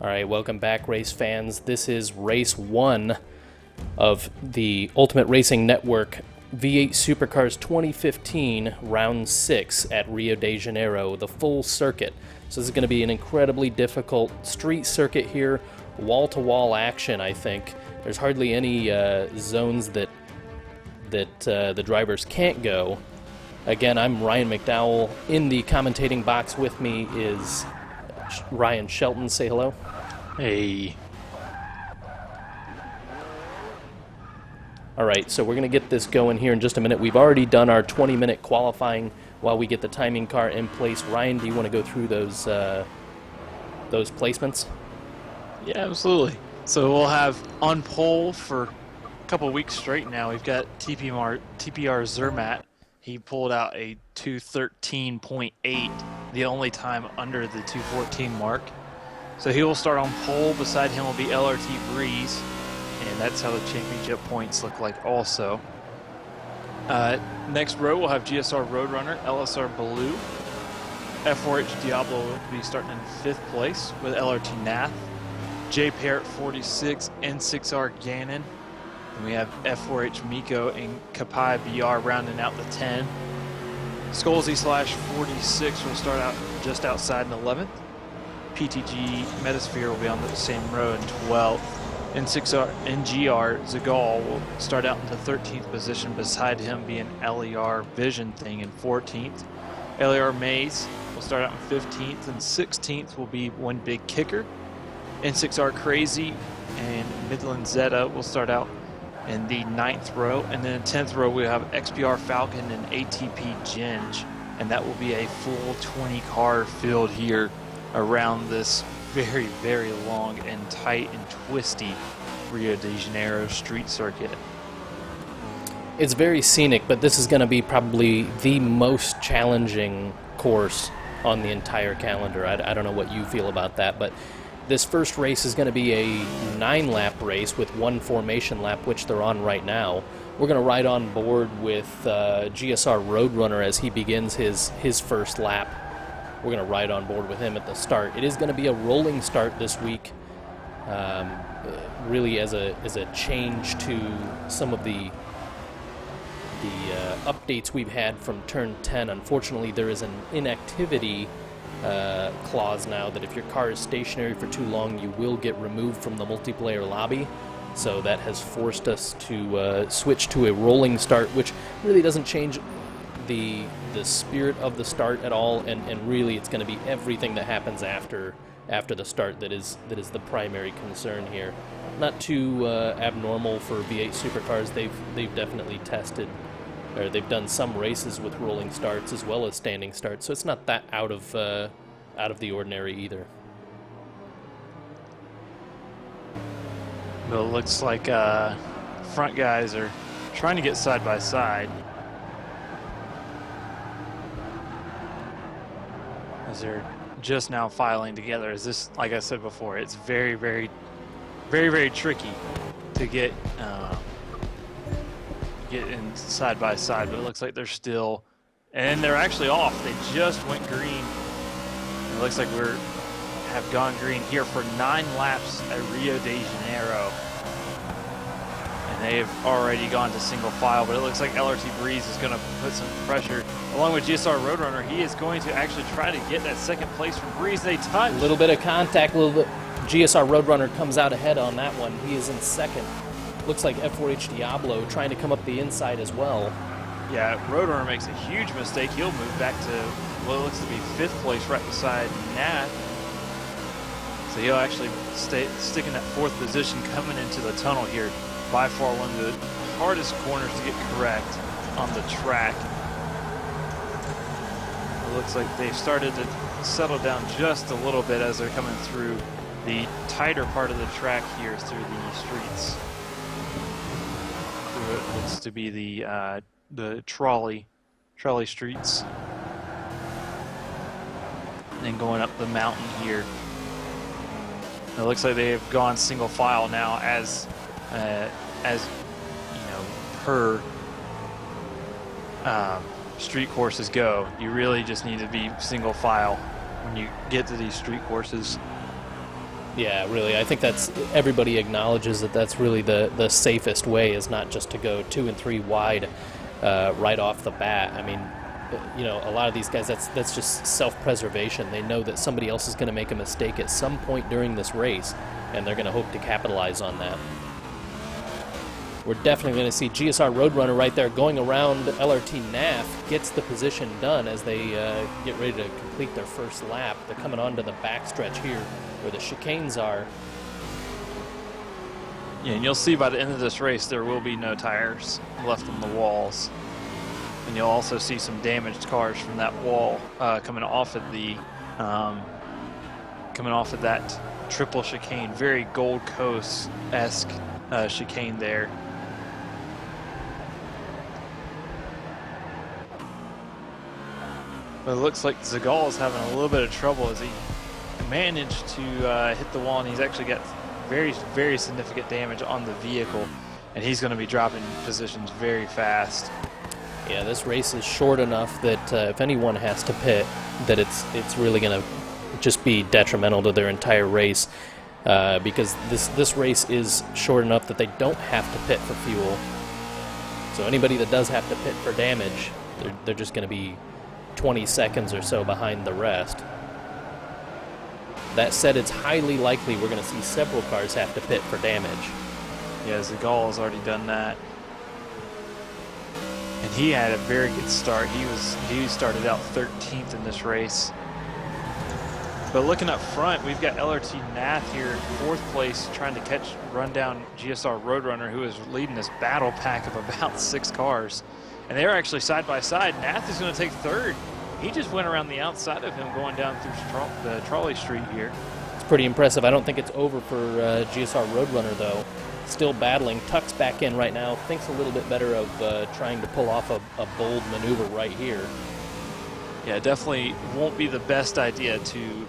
All right, welcome back, race fans. This is race 1 of the Ultimate Racing Network V8 Supercars 2015 Round 6 at Rio de Janeiro, the full circuit. So this is going to be an incredibly difficult street circuit here, wall-to-wall action, I think. There's hardly any zones that the drivers can't go. Again, I'm Ryan McDowell. In the commentating box with me is Ryan Shelton. Say hello. Hey. All right, so we're going to get this going here in just a minute. We've already done our 20-minute qualifying while we get the timing car in place. Ryan, do you want to go through those placements? Yeah, absolutely. So we'll have on pole for a couple weeks straight now. We've got TPR Zermatt. He pulled out a 213.8, the only time under the 214 mark. So he will start on pole. Beside him will be LRT Breeze, and that's how the championship points look like also. Next row we'll have GSR Roadrunner, LSR Baloo. F4H Diablo will be starting in 5th place with LRT Nath. J Parrot 46, N6R Gannon. And we have F4H Miko and Kapai BR rounding out the 10. Skolzy / 46 will start out just outside in 11th. PTG Metasphere will be on the same row in 12th. N6R NGR Zagal will start out in the 13th position, beside him being LER Vision Thing in 14th. LER Maze will start out in 15th, and 16th will be One Big Kicker. N6R Crazy and Midland Zeta will start out in the 9th row, and then in 10th row we have XPR Falcon and ATP Ginge, and that will be a full 20 car field here around this very, very long and tight and twisty Rio de Janeiro street circuit. It's very scenic, but this is going to be probably the most challenging course on the entire calendar. I don't know what you feel about that, but this first race is going to be a 9-lap race with one formation lap, which they're on right now. We're going to ride on board with GSR Roadrunner as he begins his first lap. We're going to ride on board with him at the start. It is going to be a rolling start this week, really as a change to some of the updates we've had from turn 10. Unfortunately, there is an inactivity clause now that if your car is stationary for too long, you will get removed from the multiplayer lobby. So that has forced us to switch to a rolling start, which really doesn't change the spirit of the start at all, and really it's going to be everything that happens after the start that is the primary concern here. Not too abnormal for V8 Supercars. They've definitely tested, or they've done some races with rolling starts as well as standing starts, so it's not that out of the ordinary either. Well, it looks like front guys are trying to get side by side as they're just now filing together. As this, like I said before, it's very, very, very, very tricky to get in side by side, but it looks like they're still, and they're actually off. They just went green. It looks like have gone green here for 9 laps at Rio de Janeiro, and they have already gone to single file. But it looks like LRT Breeze is going to put some pressure along with GSR Roadrunner. He is going to actually try to get that second place from Breeze. They touch. A little bit of contact. GSR Roadrunner comes out ahead on that one. He is in second. Looks like F4H Diablo trying to come up the inside as well. Yeah, Roadrunner makes a huge mistake. He'll move back to what looks to be 5th place right beside Nat. So he'll actually stick in that 4th position coming into the tunnel here. By far one of the hardest corners to get correct on the track. It looks like they've started to settle down just a little bit as they're coming through the tighter part of the track here through the streets. Through what looks to be the trolley streets. And then going up the mountain here. It looks like they have gone single file now, as you know, per street courses go. You really just need to be single file when you get to these street courses. Yeah, really. I think everybody acknowledges that that's really the safest way, is not just to go 2 and 3 wide right off the bat. I mean, a lot of these guys, that's just self-preservation. They know that somebody else is going to make a mistake at some point during this race, and they're going to hope to capitalize on that. We're definitely going to see GSR Roadrunner right there going around LRT NAF, gets the position done as they get ready to complete their first lap. They're coming onto the backstretch here where the chicanes are. Yeah, and you'll see by the end of this race there will be no tires left on the walls. And you'll also see some damaged cars from that wall coming off of that triple chicane. Very Gold Coast-esque chicane there. But it looks like Zagal is having a little bit of trouble as he managed to hit the wall, and he's actually got very, very significant damage on the vehicle, and he's going to be dropping positions very fast. Yeah, this race is short enough that if anyone has to pit, that it's really going to just be detrimental to their entire race, because this race is short enough that they don't have to pit for fuel. So anybody that does have to pit for damage, they're just going to be 20 seconds or so behind the rest. That said, it's highly likely we're going to see several cars have to pit for damage. Yeah, Zagal has already done that. And he had a very good start. He started out 13th in this race. But looking up front, we've got LRT Nath here in 4th place, trying to run down GSR Roadrunner, who is leading this battle pack of about 6 cars. And they're actually side by side. Nath is going to take 3rd. He just went around the outside of him going down through the trolley street here. It's pretty impressive. I don't think it's over for GSR Roadrunner, though. Still battling. Tuck's back in right now. Thinks a little bit better of trying to pull off a bold maneuver right here. Yeah, it definitely won't be the best idea to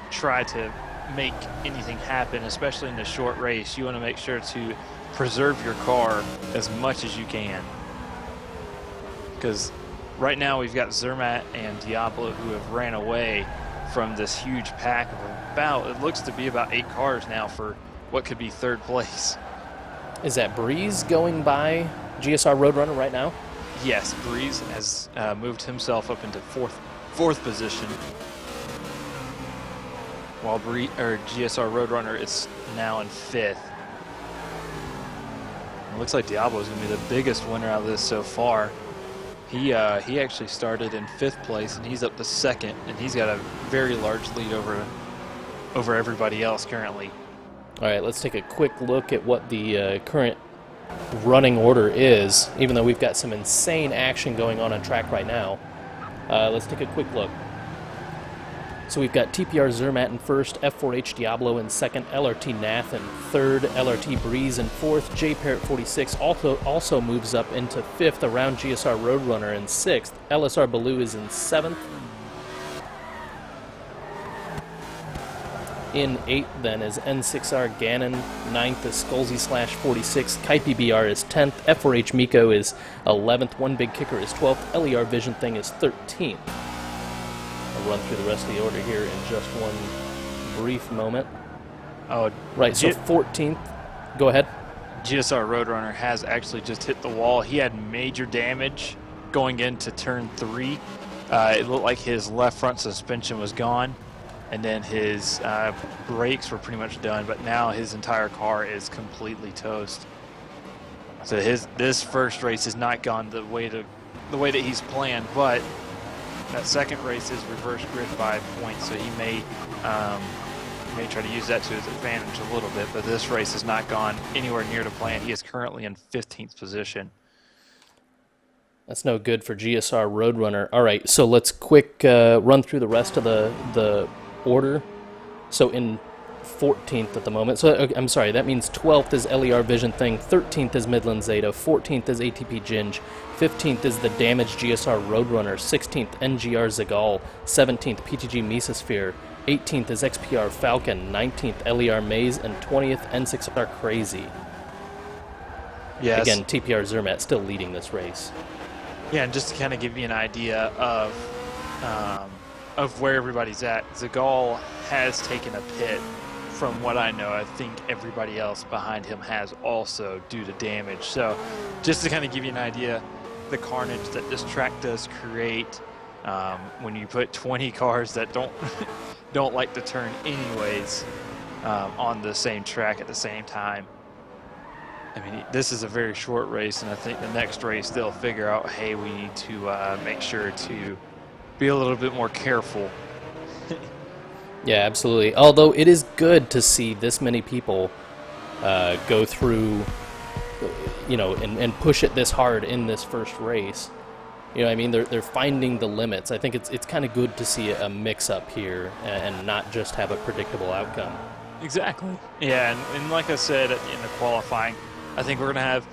try to make anything happen, especially in a short race. You want to make sure to preserve your car as much as you can, because right now we've got Zermatt and Diablo who have ran away from this huge pack of it looks to be about 8 cars now for what could be 3rd place. Is that Breeze going by GSR Roadrunner right now? Yes, Breeze has moved himself up into fourth position, while GSR Roadrunner is now in 5th. It looks like Diablo is going to be the biggest winner out of this so far. He actually started in 5th place, and he's up to 2nd, and he's got a very large lead over everybody else currently. All right, let's take a quick look at what the current running order is, even though we've got some insane action going on track right now. Let's take a quick look. So we've got TPR Zermatt in 1st, F4H Diablo in 2nd, LRT Nath in 3rd, LRT Breeze in 4th, J Parrot 46 also moves up into 5th around GSR Roadrunner in 6th, LSR Baloo is in 7th. In 8th then is N6R Gannon, 9th is Skolzy/46, Kaipi BR is 10th, F4H Miko is 11th, One Big Kicker is 12th, LER Vision Thing is 13th. I'll run through the rest of the order here in just one brief moment. Oh, right, so 14th, go ahead. GSR Roadrunner has actually just hit the wall. He had major damage going into turn 3. It looked like his left front suspension was gone, and then his brakes were pretty much done, but now his entire car is completely toast. So this first race has not gone the way that he's planned, but that second race is reverse grid 5 points, so he may try to use that to his advantage a little bit, but this race has not gone anywhere near to plan. He is currently in 15th position. That's no good for GSR Roadrunner. All right, so let's quick run through the rest of the order. So in 14th at the moment. So I'm sorry, that means 12th is LER Vision Thing, 13th is Midland Zeta, 14th is ATP Ginge, 15th is the damaged GSR Roadrunner, 16th NGR Zagal, 17th PTG Mesosphere, 18th is XPR Falcon, 19th LER Maze, and 20th N6R Crazy. Yes. Again, TPR Zermatt still leading this race. Yeah, and just to kind of give you an idea of of where everybody's at. Zagal has taken a pit. From what I know, I think everybody else behind him has also due to damage. So just to kind of give you an idea, the carnage that this track does create when you put 20 cars that don't like to turn anyways on the same track at the same time. I mean, this is a very short race, and I think the next race they'll figure out, hey, we need to make sure to be a little bit more careful. Yeah, absolutely. Although it is good to see this many people go through, you know, and push it this hard in this first race. You know what I mean? They're finding the limits. I think it's kind of good to see a mix-up here and not just have a predictable outcome. Exactly. Yeah, and like I said in the qualifying, I think we're gonna have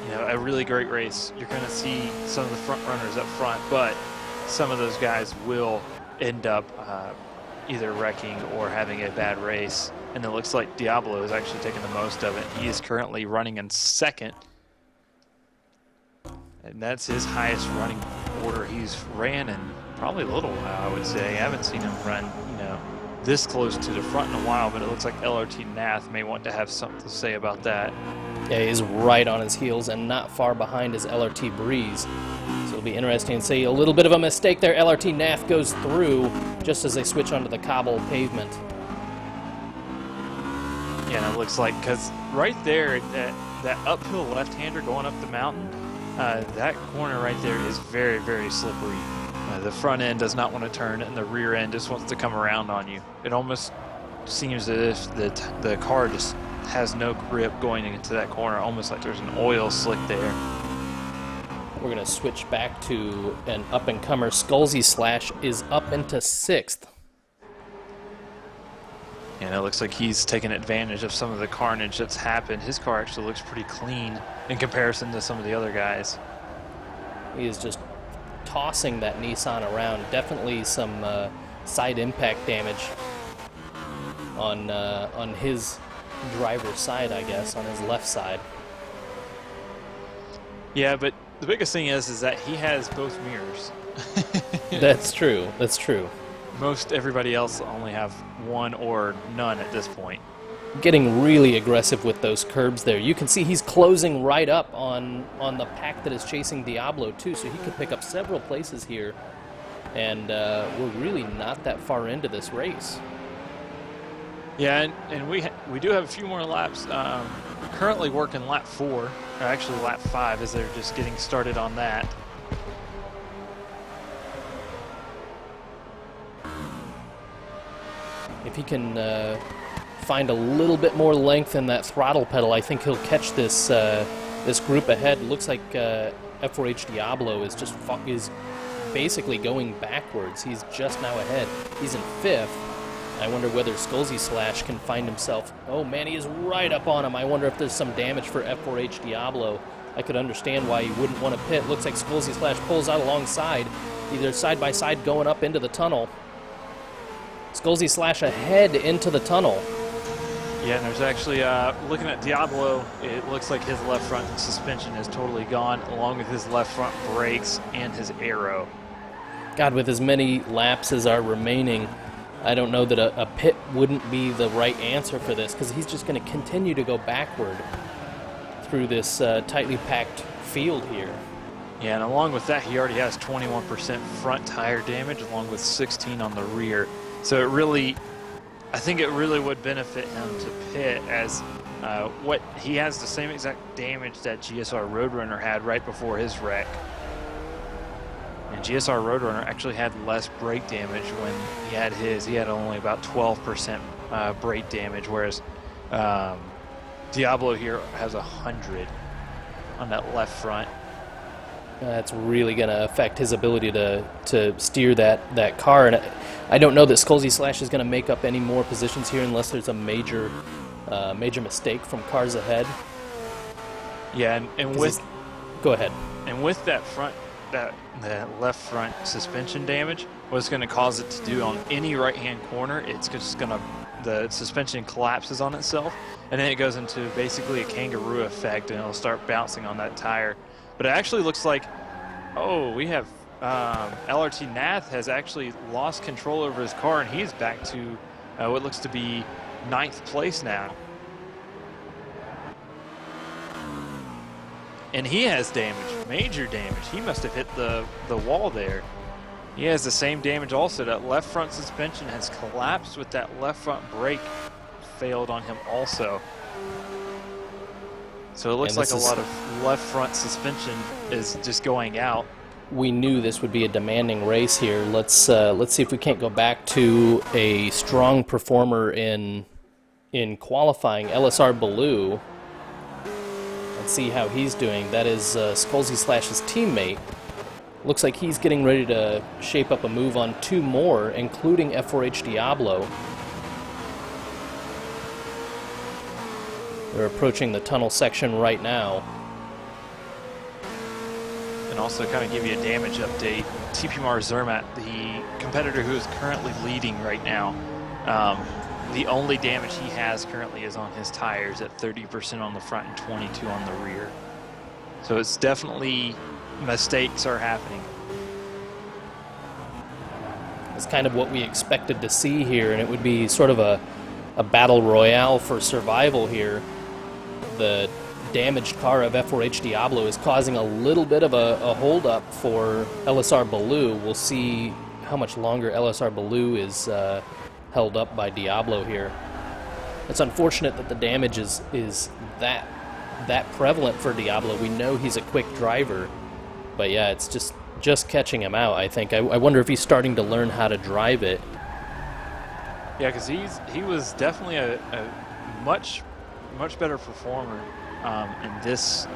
you know, a really great race. You're gonna see some of the front runners up front, but some of those guys will end up either wrecking or having a bad race. And it looks like Diablo is actually taking the most of it. He is currently running in second. And that's his highest running order he's ran in probably a little while, I would say. I haven't seen him run, you know, this close to the front in a while, but it looks like LRT Nath may want to have something to say about that. Yeah, he's right on his heels and not far behind his LRT Breeze. So it'll be interesting to see a little bit of a mistake there. LRT Nath goes through just as they switch onto the cobble pavement. Yeah, and it looks like, because right there, that uphill left-hander going up the mountain, that corner right there is very, very slippery. The front end does not want to turn, and the rear end just wants to come around on you. It almost seems as if the car just has no grip going into that corner, almost like there's an oil slick there. We're going to switch back to an up-and-comer. Skulzy Slash is up into 6th. And it looks like he's taken advantage of some of the carnage that's happened. His car actually looks pretty clean in comparison to some of the other guys. He is just tossing that Nissan around. Definitely some side impact damage on his driver's side, I guess, on his left side. Yeah, but the biggest thing is that he has both mirrors. That's true. That's true. Most everybody else only have one or none at this point. Getting really aggressive with those curbs there. You can see he's closing right up on the pack that is chasing Diablo too, so he could pick up several places here. And we're really not that far into this race. Yeah, and we do have a few more laps. Currently working lap 4, or actually lap 5, as they're just getting started on that. If he can find a little bit more length in that throttle pedal, I think he'll catch this this group ahead. Looks like F4H Diablo is basically going backwards. He's just now ahead. He's in 5th. I wonder whether Skulzy Slash can find himself. Oh man, he is right up on him. I wonder if there's some damage for F4H Diablo. I could understand why he wouldn't want to pit. Looks like Skulzy Slash pulls out alongside, either side by side going up into the tunnel. Skulzy Slash ahead into the tunnel. Yeah, and there's actually, looking at Diablo, it looks like his left front suspension is totally gone, along with his left front brakes and his aero. God, with as many laps as are remaining, I don't know that a pit wouldn't be the right answer for this, because he's just going to continue to go backward through this tightly packed field here. Yeah, and along with that, he already has 21% front tire damage, along with 16 on the rear. So I think it really would benefit him to pit, as what he has the same exact damage that GSR Roadrunner had right before his wreck. And GSR Roadrunner actually had less brake damage when he had his. He had only about 12% brake damage, whereas Diablo here has 100 on that left front. That's really going to affect his ability to steer that car. And I don't know that Skulzy Slash is going to make up any more positions here unless there's a major mistake from cars ahead. Yeah, and with... Go ahead. And with that left front suspension damage, what it's going to cause it to do on any right-hand corner, it's just going to... The suspension collapses on itself, and then it goes into basically a kangaroo effect, and it'll start bouncing on that tire. But it actually looks like, oh, we have LRT Nath has actually lost control over his car, and he's back to what looks to be 9th place now. And he has damage, major damage. He must have hit the wall there. He has the same damage also. That left front suspension has collapsed with that left front brake failed on him also. So it looks like a lot of left front suspension is just going out. We knew this would be a demanding race here. Let's see if we can't go back to a strong performer in qualifying, LSR Baloo. Let's see how he's doing. That is Skolzy Slash's teammate. Looks like he's getting ready to shape up a move on 2 more, including F4H Diablo. They're approaching the tunnel section right now. And also kind of give you a damage update, TPMR Zermatt, the competitor who is currently leading right now, the only damage he has currently is on his tires at 30% on the front and 22 on the rear. So it's definitely mistakes are happening. It's kind of what we expected to see here, and it would be sort of a battle royale for survival here. The damaged car of F4H Diablo is causing a little bit of a holdup for LSR Baloo. We'll see how much longer LSR Baloo is held up by Diablo here. It's unfortunate that the damage is that prevalent for Diablo. We know he's a quick driver, but yeah, it's just catching him out, I think. I wonder if he's starting to learn how to drive it. Yeah, because he was definitely a much better performer in this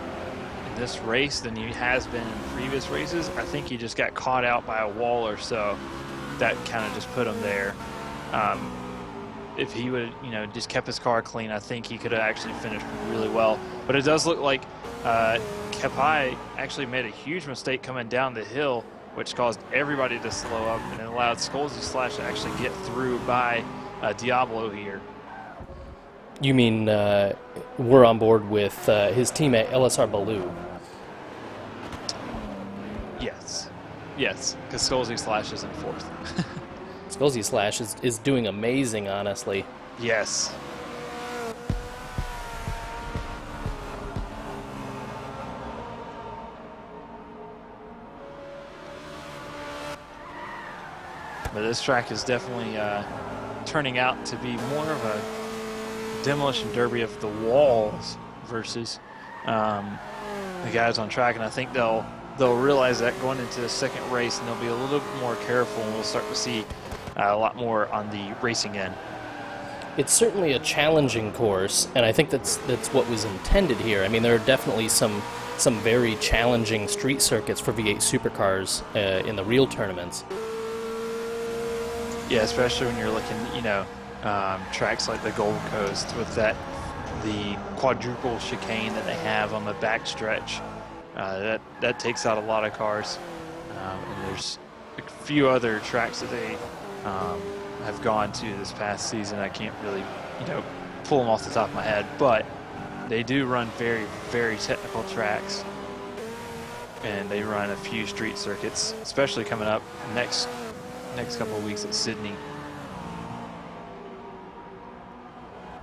race than he has been in previous races. I think he just got caught out by a wall or so that kind of just put him there. If he would, just kept his car clean, I think he could have actually finished really well. But it does look like Kepai actually made a huge mistake coming down the hill, which caused everybody to slow up, and it allowed Skolzy Slash to actually get through by Diablo here. You mean we're on board with his teammate LSR Baloo? Yes, because Skolzy Slash is in 4th. Skolzy Slash is doing amazing, honestly. Yes. But this track is definitely turning out to be more of a demolition derby of the walls versus the guys on track, and I think they'll realize that going into the second race, and they'll be a little bit more careful, and we'll start to see a lot more on the racing end. It's certainly a challenging course, and I think that's what was intended here. I mean, there are definitely some very challenging street circuits for V8 Supercars in the real tournaments. Yeah, especially when you're looking, tracks like the Gold Coast with the quadruple chicane that they have on the back stretch. That takes out a lot of cars. And there's a few other tracks that they have gone to this past season. I can't really, pull them off the top of my head, but they do run very, very technical tracks. And they run a few street circuits, especially coming up next couple of weeks at Sydney.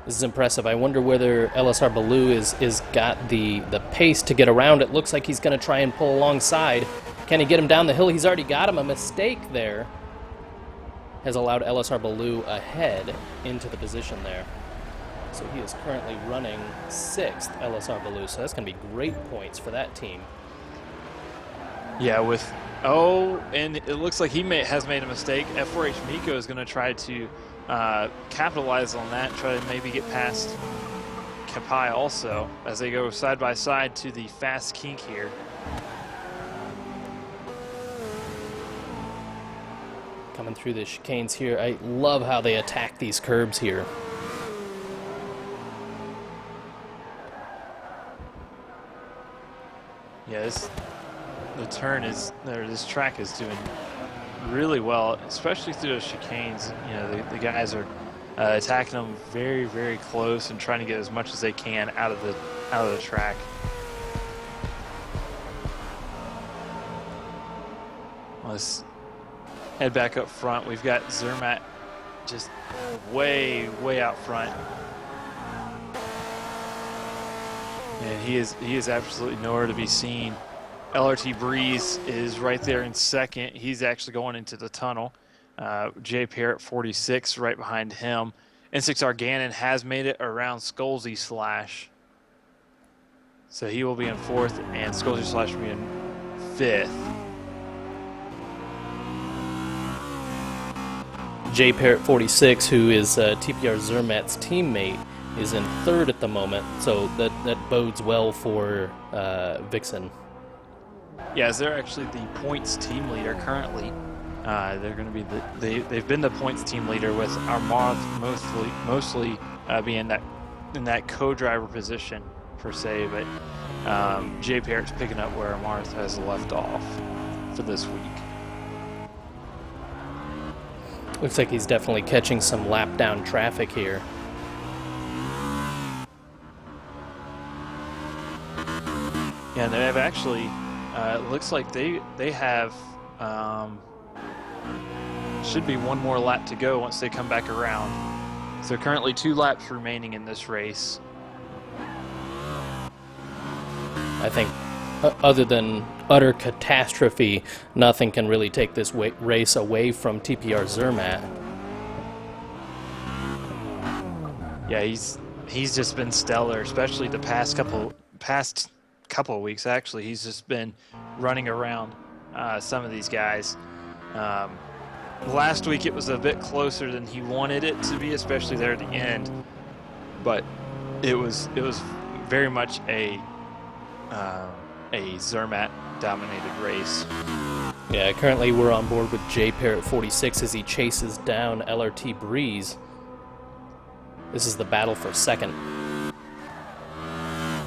This is impressive. I wonder whether LSR Baloo is got the pace to get around. It looks like he's going to try and pull alongside. Can he get him down the hill? He's already got him. A mistake there has allowed LSR Baloo ahead into the position there. So he is currently running 6th, LSR Baloo. So that's going to be great points for that team. Yeah, and it looks like he has made a mistake. F4H Miko is going to try to capitalize on that, try to maybe get past Kepai also as they go side by side to the fast kink here. Coming through the chicanes here. I love how they attack these curbs here. Yeah, this track is doing really well, especially through those chicanes. The guys are attacking them very, very close and trying to get as much as they can out of the track. Let's head back up front. We've got Zermatt just way out front. And he is absolutely nowhere to be seen. LRT Breeze is right there in second. He's actually going into the tunnel. Jay Parrott 46 right behind him. N6R Gannon has made it around Skolzy Slash. So he will be in fourth, and Skolzy Slash will be in fifth. Jay Parrott 46, who is TPR Zermatt's teammate, is in third at the moment, so that bodes well for Vixen. Yeah, as they're actually the points team leader currently. They're going to be they've been the points team leader with Armand mostly being in that co-driver position per se, but Jay Parrott's picking up where Armand has left off for this week. Looks like he's definitely catching some lap down traffic here. Yeah, and they have actually, it looks like they have, should be one more lap to go once they come back around. So currently 2 laps remaining in this race. I think other than utter catastrophe, nothing can really take this race away from TPR Zermatt. Yeah, he's just been stellar, especially the past couple of weeks. Actually, he's just been running around some of these guys. Last week it was a bit closer than he wanted it to be, especially there at the end. But it was very much a Zermatt dominated race. Yeah, currently we're on board with Jay Parrott 46 as he chases down LRT Breeze. This is the battle for second.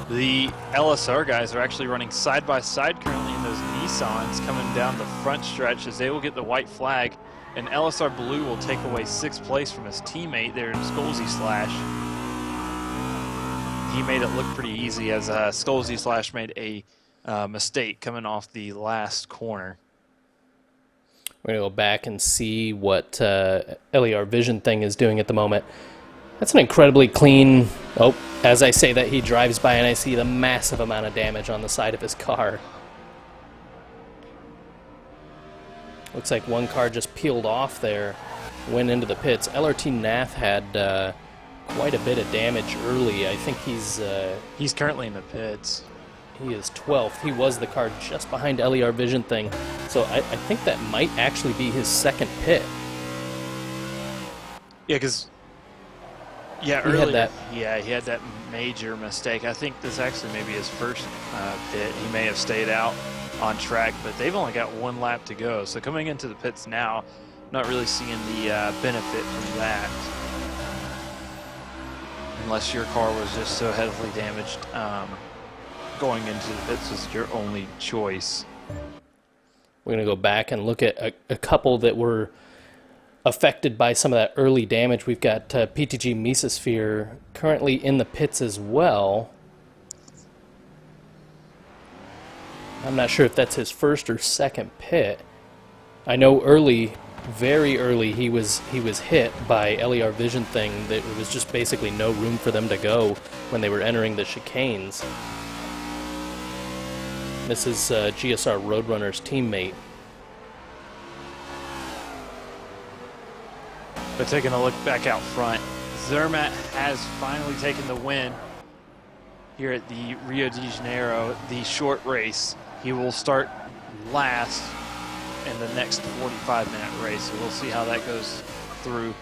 The LSR guys are actually running side by side currently in those Nissans coming down the front stretch as they will get the white flag, and LSR Blue will take away 6th place from his teammate there in Skolzy Slash. He made it look pretty easy as Skolzy Slash made a mistake coming off the last corner. We're going to go back and see what LER Vision Thing is doing at the moment. That's an incredibly clean... Oh, as I say that, he drives by and I see the massive amount of damage on the side of his car. Looks like one car just peeled off there, went into the pits. LRT Nath had quite a bit of damage early. I think he's currently in the pits. He is 12th. He was the car just behind LER Vision Thing. So I think that might actually be his second pit. Yeah, because... Yeah, earlier, he had that major mistake. I think this actually may be his first pit. He may have stayed out on track, but they've only got 1 lap to go. So coming into the pits now, not really seeing the benefit from that. Unless your car was just so heavily damaged, going into the pits was your only choice. We're going to go back and look at a couple that were affected by some of that early damage. We've got PTG Mesosphere currently in the pits as well. I'm not sure if that's his first or second pit. I know early, very early, he was hit by LER Vision Thing. There was just basically no room for them to go when they were entering the chicanes. This is GSR Roadrunner's teammate. But taking a look back out front, Zermatt has finally taken the win here at the Rio de Janeiro, the short race. He will start last in the next 45-minute race, so we'll see how that goes through.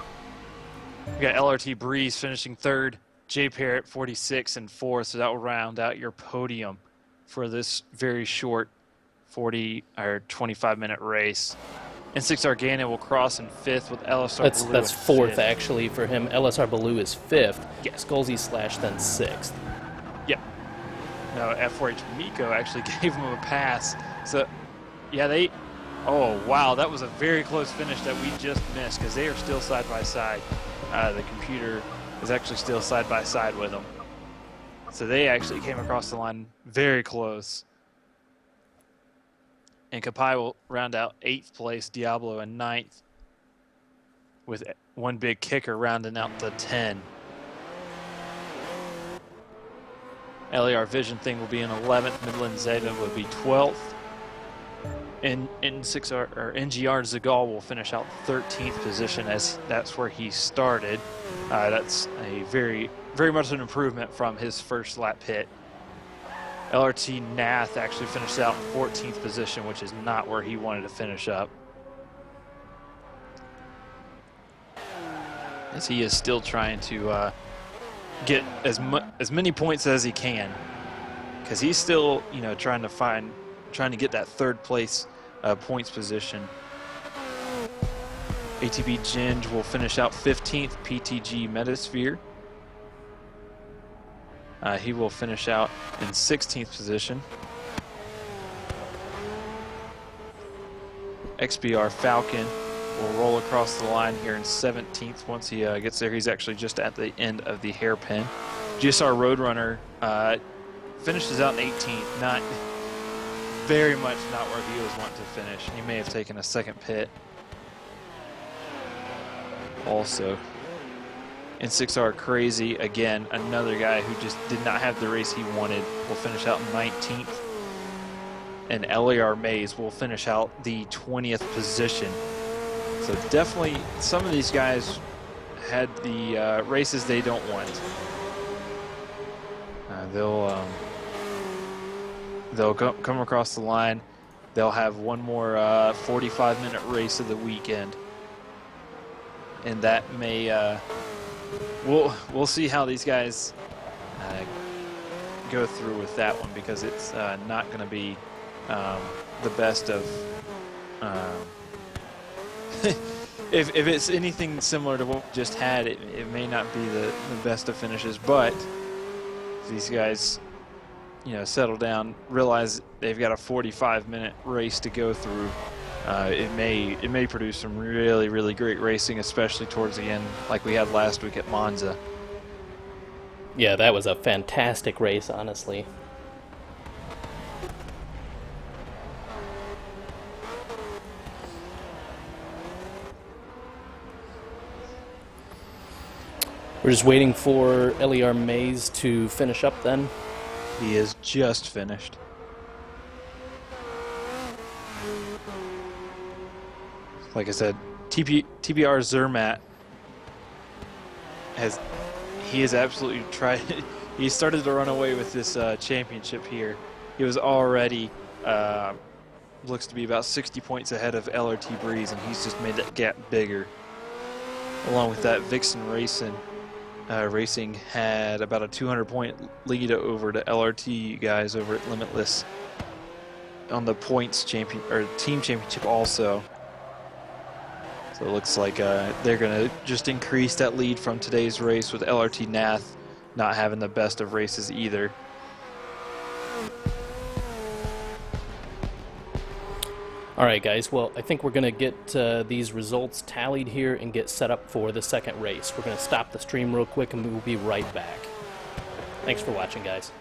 We got LRT Breeze finishing 3rd, Jay Parrott 46 and 4th, so that will round out your podium for this very short 25-minute race. And N6R Gannon will cross in 5th with LSR Blue. That's 4th actually for him. LSR Blue is 5th. Yeah. Skolzy Slash then 6th. Yep. No, F4H Miko actually gave him a pass. So, yeah, oh, wow, that was a very close finish that we just missed because they are still side by side. The computer is actually still side by side with them. So they actually came across the line very close. And Kapai will round out 8th place, Diablo in 9th, with one big kicker rounding out the 10. LAR Vision Thing will be in 11th. Midland Zeta will be 12th. And NGR Zagal will finish out 13th position, as that's where he started. That's a very much an improvement from his first lap pit. LRT Nath actually finished out in 14th position, which is not where he wanted to finish up, as he is still trying to get as many points as he can, because he's still, you know, trying to get that 3rd place points position. ATB Ginge will finish out 15th. PTG Metasphere, he will finish out in 16th position. XBR Falcon will roll across the line here in 17th. Once he gets there, he's actually just at the end of the hairpin. GSR Roadrunner finishes out in 18th. Not very much not where he was wanting to finish. He may have taken a second pit. Also, in 6R Crazy, again, another guy who just did not have the race he wanted, will finish out in 19th. And LAR Maze will finish out the 20th position. So definitely some of these guys had the races they don't want. They'll come across the line. They'll have one more 45-minute race of the weekend, and that may we'll see how these guys go through with that one, because it's not going to be the best of. If it's anything similar to what we just had, it may not be the best of finishes, but if these guys, you know, settle down, realize they've got a 45-minute race to go through, it may produce some really great racing, especially towards the end, like we had last week at Monza. Yeah, that was a fantastic race, honestly. We're just waiting for LER Maze to finish up then. He is just finished. Like I said, TBR Zermatt has absolutely tried. He started to run away with this championship here. He was already looks to be about 60 points ahead of LRT Breeze, and he's just made that gap bigger. Along with that, Vixen Racing had about a 200-point lead over to LRT guys over at Limitless on the points team championship also. So it looks like they're going to just increase that lead from today's race, with LRT Nath not having the best of races either. All right, guys. Well, I think we're going to get these results tallied here and get set up for the second race. We're going to stop the stream real quick, and we'll be right back. Thanks for watching, guys.